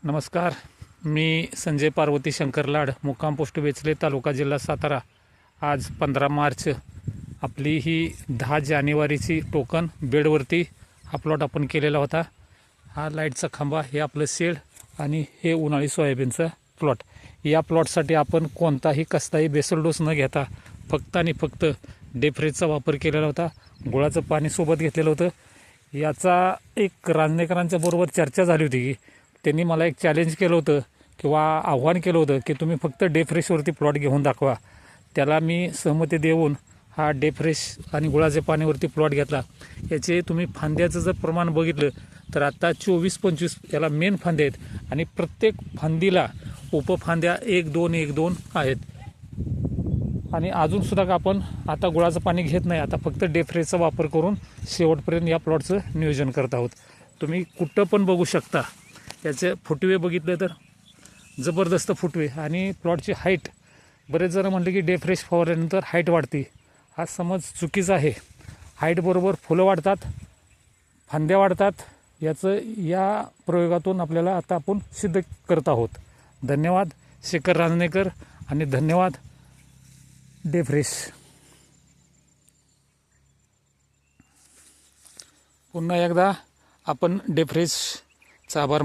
नमस्कार. मी संजय पार्वती शंकर लाड, मुक्काम पोस्ट वेचले, तालुका जिल्हा सातारा. आज 15 मार्च. आपली ही 10 जानेवारीची टोकन बेडवरती हा प्लॉट आपण केलेला होता. हा लाईटचा खांबा, हे आपलं शेड आणि हे उन्हाळी सोयाबीनचा प्लॉट. या प्लॉटसाठी आपण कोणताही कसलाही बेसल डोस न घेता फक्त आणि फक्त डेफ्रेजचा वापर केलेला होता. गुळाचं पाणी सोबत घेतलेलं होतं. याचा एक रांजणेकरांच्या बरोबर चर्चा झाली होती की त्यांनी मला एक चॅलेंज केलं होतं किंवा आव्हान केलं होतं की तुम्ही फक्त डेफ्रेशवरती प्लॉट घेऊन दाखवा. त्याला मी सहमती देऊन हा डेफ्रेश आणि गुळाच्या पाण्यावरती प्लॉट घेतला. याचे तुम्ही फांद्याचं जर प्रमाण बघितलं तर आता 24-25 याला मेन फांदे आहेत आणि प्रत्येक फांदीला उपफांद्या 1-2 आहेत. आणि अजूनसुद्धा का आपण आता गुळाचं पाणी घेत नाही, आता फक्त डेफ्रेशचा वापर करून शेवटपर्यंत या प्लॉटचं नियोजन करत आहोत. तुम्ही कुठं पण बघू शकता. याचे फुटवे बघितले तर जबरदस्त फुटवे आणि प्लॉटची हाईट. बरेच जण म्हटले की डेफ्रेश फवारल्यानंतर हाईट वाढते. हा समज चुकीचा आहे. हाईटबरोबर फुलं वाढतात, फांद्या वाढतात. याचं या प्रयोगातून आपल्याला आता आपण सिद्ध करत आहोत. धन्यवाद शेखर रांजणेकर आणि धन्यवाद डेफ्रेश. पुन्हा एकदा आपण डेफ्रेशचा आभार